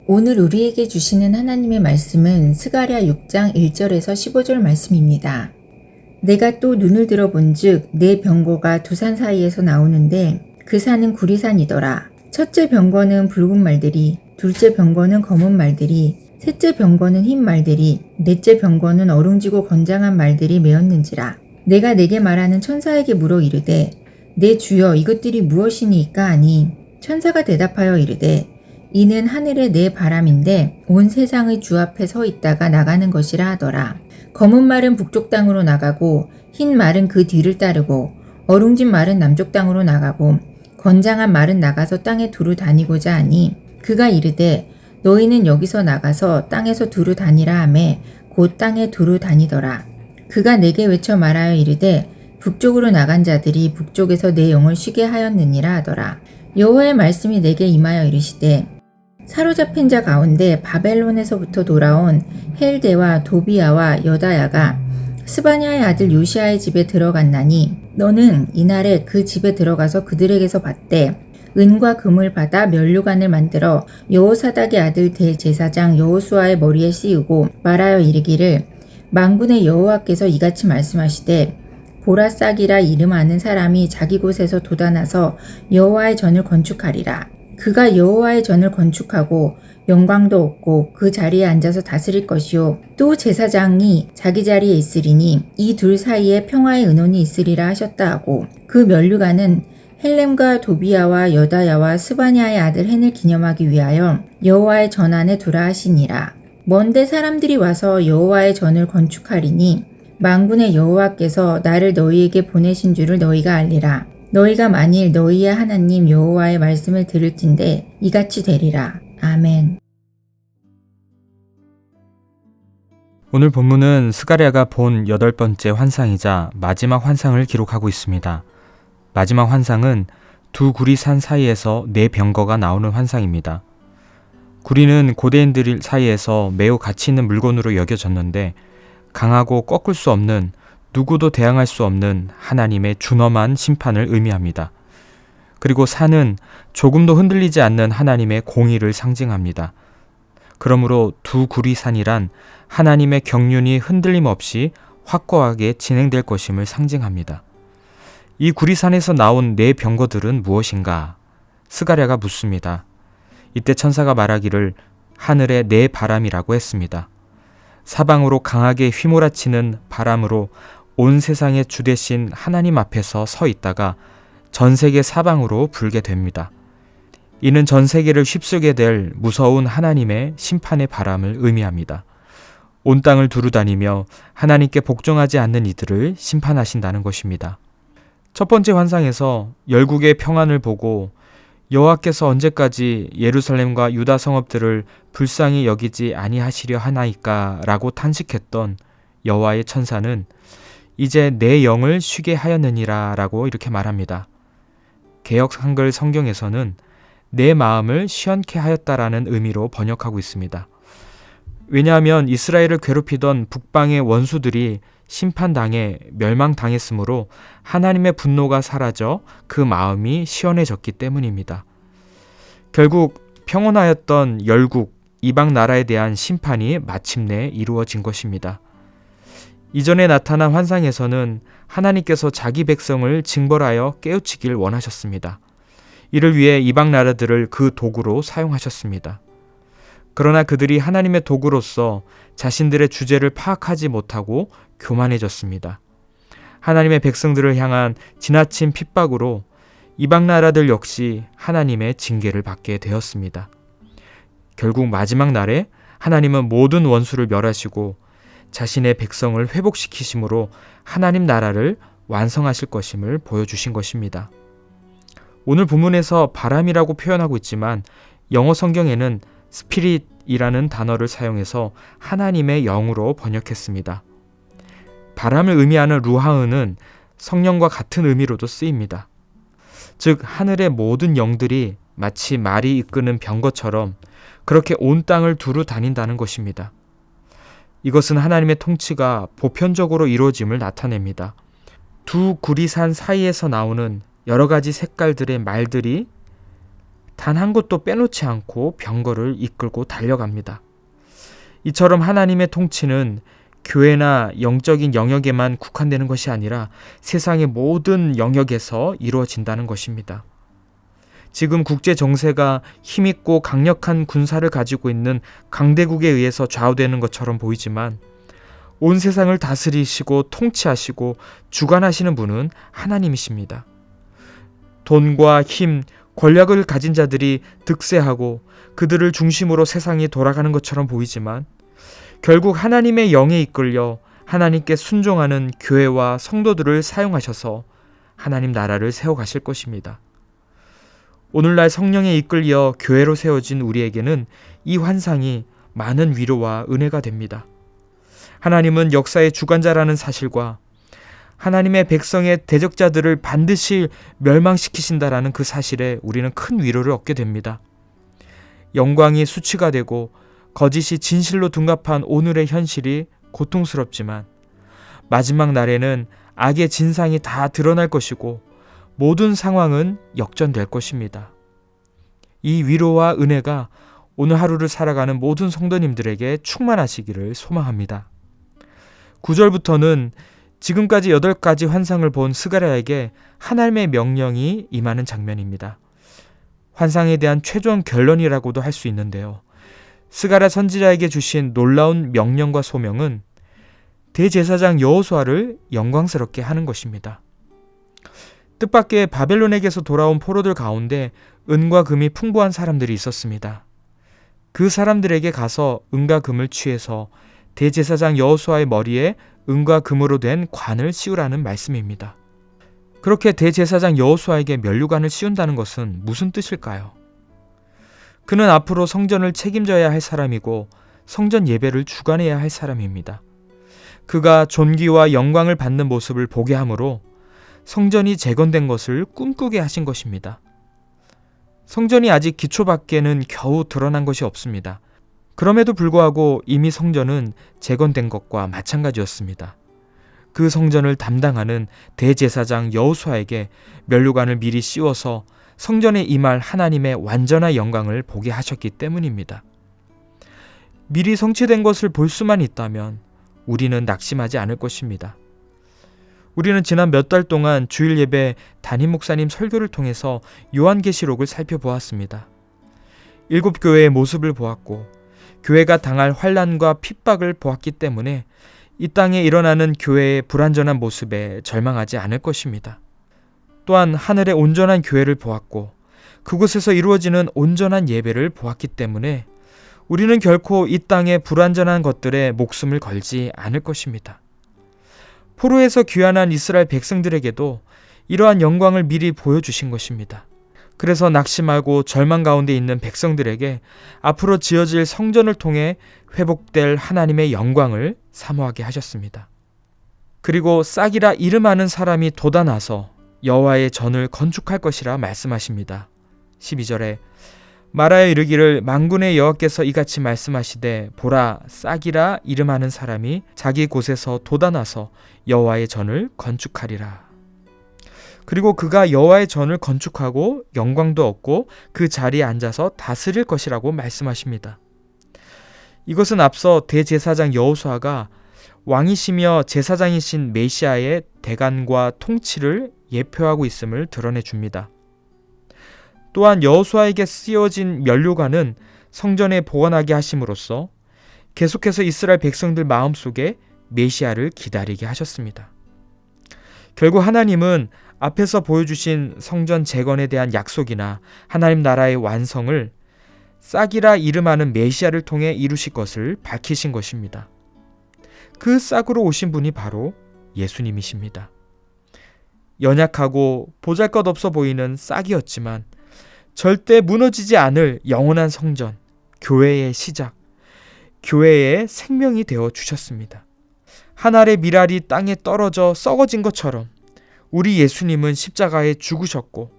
오늘 우리에게 주시는 하나님의 말씀은 스가랴 6장 1절에서 15절 말씀입니다. 내가 또 눈을 들어본즉 내 병거가 두 산 사이에서 나오는데 그 산은 구리산이더라. 첫째 병거는 붉은 말들이, 둘째 병거는 검은 말들이, 셋째 병거는 흰 말들이, 넷째 병거는 어룽지고 건장한 말들이 메었는지라. 내가 내게 말하는 천사에게 물어 이르되 내 주여 이것들이 무엇이니까 하니 천사가 대답하여 이르되 이는 하늘의 내 바람인데 온 세상의 주 앞에 서 있다가 나가는 것이라 하더라. 검은 말은 북쪽 땅으로 나가고 흰 말은 그 뒤를 따르고 어룽진 말은 남쪽 땅으로 나가고 건장한 말은 나가서 땅에 두루 다니고자 하니 그가 이르되 너희는 여기서 나가서 땅에서 두루 다니라 하매 곧 땅에 두루 다니더라. 그가 내게 외쳐 말하여 이르되 북쪽으로 나간 자들이 북쪽에서 내 영을 쉬게 하였느니라 하더라. 여호와의 말씀이 내게 임하여 이르시되 사로잡힌 자 가운데 바벨론에서부터 돌아온 헬데와 도비아와 여다야가 스바냐의 아들 요시아의 집에 들어갔나니 너는 이날에 그 집에 들어가서 그들에게서 받되 은과 금을 받아 면류관을 만들어 여호사닥의 아들 대제사장 여호수아의 머리에 씌우고 말하여 이르기를 만군의 여호와께서 이같이 말씀하시되 보라싹이라 이름하는 사람이 자기 곳에서 돋아나서 여호와의 전을 건축하리라. 그가 여호와의 전을 건축하고 영광도 얻고 그 자리에 앉아서 다스릴 것이요 또 제사장이 자기 자리에 있으리니 이 둘 사이에 평화의 은원이 있으리라 하셨다 하고 그 면류관은 헬렘과 도비아와 여다야와 스바냐의 아들 헨을 기념하기 위하여 여호와의 전 안에 두라 하시니라. 먼데 사람들이 와서 여호와의 전을 건축하리니 만군의 여호와께서 나를 너희에게 보내신 줄을 너희가 알리라. 너희가 만일 너희의 하나님 여호와의 말씀을 들을진대 이같이 되리라. 아멘. 오늘 본문은 스가랴가 본 8번째 환상이자 마지막 환상을 기록하고 있습니다. 마지막 환상은 두 구리산 사이에서 네 병거가 나오는 환상입니다. 구리는 고대인들 사이에서 매우 가치 있는 물건으로 여겨졌는데 강하고 꺾을 수 없는 누구도 대항할 수 없는 하나님의 준엄한 심판을 의미합니다. 그리고 산은 조금도 흔들리지 않는 하나님의 공의를 상징합니다. 그러므로 두 구리산이란 하나님의 경륜이 흔들림 없이 확고하게 진행될 것임을 상징합니다. 이 구리산에서 나온 네 병거들은 무엇인가? 스가랴가 묻습니다. 이때 천사가 말하기를 하늘의 네 바람이라고 했습니다. 사방으로 강하게 휘몰아치는 바람으로 온 세상의 주 되신 하나님 앞에서 서 있다가 전 세계 사방으로 불게 됩니다. 이는 전 세계를 휩쓸게 될 무서운 하나님의 심판의 바람을 의미합니다. 온 땅을 두루다니며 하나님께 복종하지 않는 이들을 심판하신다는 것입니다. 첫 번째 환상에서 열국의 평안을 보고 여호와께서 언제까지 예루살렘과 유다 성읍들을 불쌍히 여기지 아니하시려 하나이까 라고 탄식했던 여호와의 천사는 이제 내 영을 쉬게 하였느니라 라고 이렇게 말합니다. 개역 한글 성경에서는 내 마음을 시원케 하였다라는 의미로 번역하고 있습니다. 왜냐하면 이스라엘을 괴롭히던 북방의 원수들이 심판당해 멸망당했으므로 하나님의 분노가 사라져 그 마음이 시원해졌기 때문입니다. 결국 평온하였던 열국, 이방 나라에 대한 심판이 마침내 이루어진 것입니다. 이전에 나타난 환상에서는 하나님께서 자기 백성을 징벌하여 깨우치길 원하셨습니다. 이를 위해 이방 나라들을 그 도구로 사용하셨습니다. 그러나 그들이 하나님의 도구로서 자신들의 주제를 파악하지 못하고 교만해졌습니다. 하나님의 백성들을 향한 지나친 핍박으로 이방 나라들 역시 하나님의 징계를 받게 되었습니다. 결국 마지막 날에 하나님은 모든 원수를 멸하시고 자신의 백성을 회복시키심으로 하나님 나라를 완성하실 것임을 보여주신 것입니다. 오늘 본문에서 바람이라고 표현하고 있지만 영어 성경에는 스피릿이라는 단어를 사용해서 하나님의 영으로 번역했습니다. 바람을 의미하는 루하흐는 성령과 같은 의미로도 쓰입니다. 즉 하늘의 모든 영들이 마치 말이 이끄는 병거처럼 그렇게 온 땅을 두루 다닌다는 것입니다. 이것은 하나님의 통치가 보편적으로 이루어짐을 나타냅니다. 두 구리산 사이에서 나오는 여러 가지 색깔들의 말들이 단 한 곳도 빼놓지 않고 병거를 이끌고 달려갑니다. 이처럼 하나님의 통치는 교회나 영적인 영역에만 국한되는 것이 아니라 세상의 모든 영역에서 이루어진다는 것입니다. 지금 국제 정세가 힘있고 강력한 군사를 가지고 있는 강대국에 의해서 좌우되는 것처럼 보이지만 온 세상을 다스리시고 통치하시고 주관하시는 분은 하나님이십니다. 돈과 힘, 권력을 가진 자들이 득세하고 그들을 중심으로 세상이 돌아가는 것처럼 보이지만 결국 하나님의 영에 이끌려 하나님께 순종하는 교회와 성도들을 사용하셔서 하나님 나라를 세워가실 것입니다. 오늘날 성령에 이끌려 교회로 세워진 우리에게는 이 환상이 많은 위로와 은혜가 됩니다. 하나님은 역사의 주관자라는 사실과 하나님의 백성의 대적자들을 반드시 멸망시키신다라는 그 사실에 우리는 큰 위로를 얻게 됩니다. 영광이 수치가 되고 거짓이 진실로 둔갑한 오늘의 현실이 고통스럽지만 마지막 날에는 악의 진상이 다 드러날 것이고 모든 상황은 역전될 것입니다. 이 위로와 은혜가 오늘 하루를 살아가는 모든 성도님들에게 충만하시기를 소망합니다. 9절부터는 지금까지 8가지 환상을 본 스가랴에게 하나님의 명령이 임하는 장면입니다. 환상에 대한 최종 결론이라고도 할 수 있는데요. 스가랴 선지자에게 주신 놀라운 명령과 소명은 대제사장 여호수아를 영광스럽게 하는 것입니다. 뜻밖의 바벨론에게서 돌아온 포로들 가운데 은과 금이 풍부한 사람들이 있었습니다. 그 사람들에게 가서 은과 금을 취해서 대제사장 여호수아의 머리에 은과 금으로 된 관을 씌우라는 말씀입니다. 그렇게 대제사장 여호수아에게 면류관을 씌운다는 것은 무슨 뜻일까요? 그는 앞으로 성전을 책임져야 할 사람이고 성전 예배를 주관해야 할 사람입니다. 그가 존귀와 영광을 받는 모습을 보게 하므로 성전이 재건된 것을 꿈꾸게 하신 것입니다. 성전이 아직 기초밖에는 겨우 드러난 것이 없습니다. 그럼에도 불구하고 이미 성전은 재건된 것과 마찬가지였습니다. 그 성전을 담당하는 대제사장 여호수아에게 면류관을 미리 씌워서 성전에 임할 하나님의 완전한 영광을 보게 하셨기 때문입니다. 미리 성취된 것을 볼 수만 있다면 우리는 낙심하지 않을 것입니다. 우리는 지난 몇 달 동안 주일 예배 담임 목사님 설교를 통해서 요한계시록을 살펴보았습니다. 7교회의 모습을 보았고 교회가 당할 환난과 핍박을 보았기 때문에 이 땅에 일어나는 교회의 불완전한 모습에 절망하지 않을 것입니다. 또한 하늘의 온전한 교회를 보았고 그곳에서 이루어지는 온전한 예배를 보았기 때문에 우리는 결코 이 땅의 불완전한 것들에 목숨을 걸지 않을 것입니다. 포로에서 귀환한 이스라엘 백성들에게도 이러한 영광을 미리 보여주신 것입니다. 그래서 낙심하고 절망 가운데 있는 백성들에게 앞으로 지어질 성전을 통해 회복될 하나님의 영광을 사모하게 하셨습니다. 그리고 싹이라 이름하는 사람이 돋아나서 여호와의 전을 건축할 것이라 말씀하십니다. 12절에 말하여 이르기를 만군의 여호와께서 이같이 말씀하시되 보라 싹이라 이름하는 사람이 자기 곳에서 돋아나서 여호와의 전을 건축하리라. 그리고 그가 여호와의 전을 건축하고 영광도 얻고 그 자리에 앉아서 다스릴 것이라고 말씀하십니다. 이것은 앞서 대제사장 여호수아가 왕이시며 제사장이신 메시아의 대관과 통치를 예표하고 있음을 드러내 줍니다. 또한 여호수아에게 씌워진 면류관은 성전에 보관하게 하심으로써 계속해서 이스라엘 백성들 마음속에 메시아를 기다리게 하셨습니다. 결국 하나님은 앞에서 보여주신 성전 재건에 대한 약속이나 하나님 나라의 완성을 싹이라 이름하는 메시아를 통해 이루실 것을 밝히신 것입니다. 그 싹으로 오신 분이 바로 예수님이십니다. 연약하고 보잘것없어 보이는 싹이었지만 절대 무너지지 않을 영원한 성전, 교회의 시작, 교회의 생명이 되어 주셨습니다. 한 알의 밀알이 땅에 떨어져 썩어진 것처럼 우리 예수님은 십자가에 죽으셨고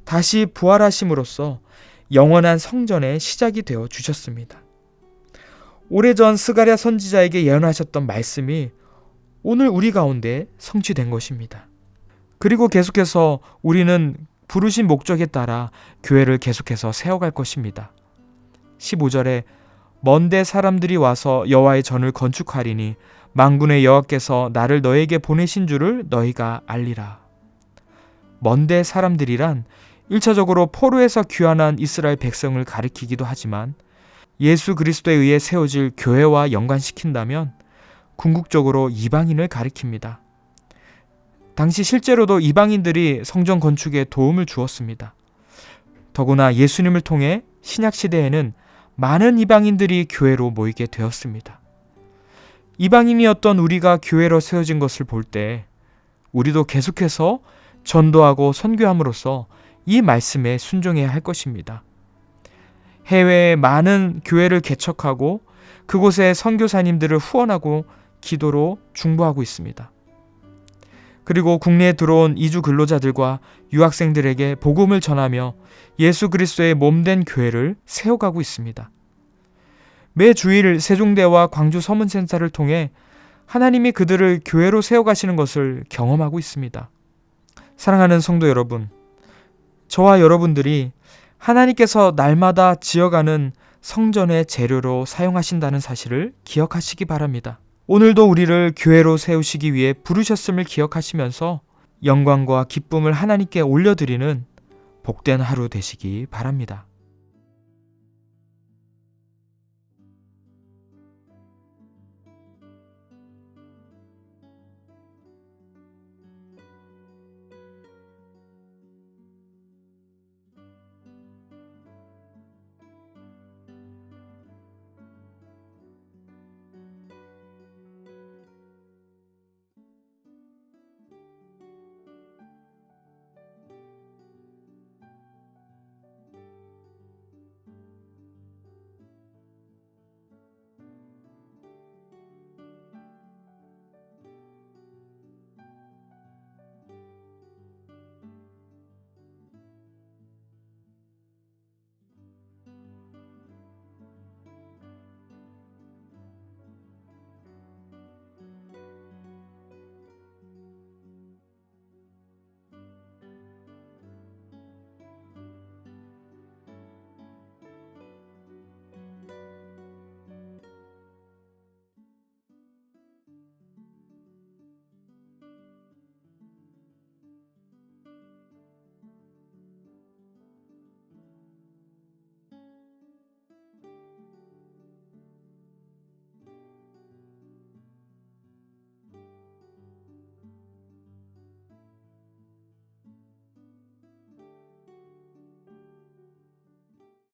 다시 부활하심으로써 영원한 성전의 시작이 되어 주셨습니다. 오래전 스가랴 선지자에게 예언하셨던 말씀이 오늘 우리 가운데 성취된 것입니다. 그리고 계속해서 우리는 부르신 목적에 따라 교회를 계속해서 세워갈 것입니다. 15절에 먼데 사람들이 와서 여호와의 전을 건축하리니 만군의 여호와께서 나를 너에게 보내신 줄을 너희가 알리라. 먼데 사람들이란 1차적으로 포로에서 귀환한 이스라엘 백성을 가리키기도 하지만 예수 그리스도에 의해 세워질 교회와 연관시킨다면 궁극적으로 이방인을 가리킵니다. 당시 실제로도 이방인들이 성전 건축에 도움을 주었습니다. 더구나 예수님을 통해 신약 시대에는 많은 이방인들이 교회로 모이게 되었습니다. 이방인이었던 우리가 교회로 세워진 것을 볼 때 우리도 계속해서 전도하고 선교함으로써 이 말씀에 순종해야 할 것입니다. 해외에 많은 교회를 개척하고 그곳에 선교사님들을 후원하고 기도로 중보하고 있습니다. 그리고 국내에 들어온 이주 근로자들과 유학생들에게 복음을 전하며 예수 그리스도의 몸된 교회를 세워가고 있습니다. 매 주일 세종대와 광주 서문센터를 통해 하나님이 그들을 교회로 세워가시는 것을 경험하고 있습니다. 사랑하는 성도 여러분, 저와 여러분들이 하나님께서 날마다 지어가는 성전의 재료로 사용하신다는 사실을 기억하시기 바랍니다. 오늘도 우리를 교회로 세우시기 위해 부르셨음을 기억하시면서 영광과 기쁨을 하나님께 올려드리는 복된 하루 되시기 바랍니다.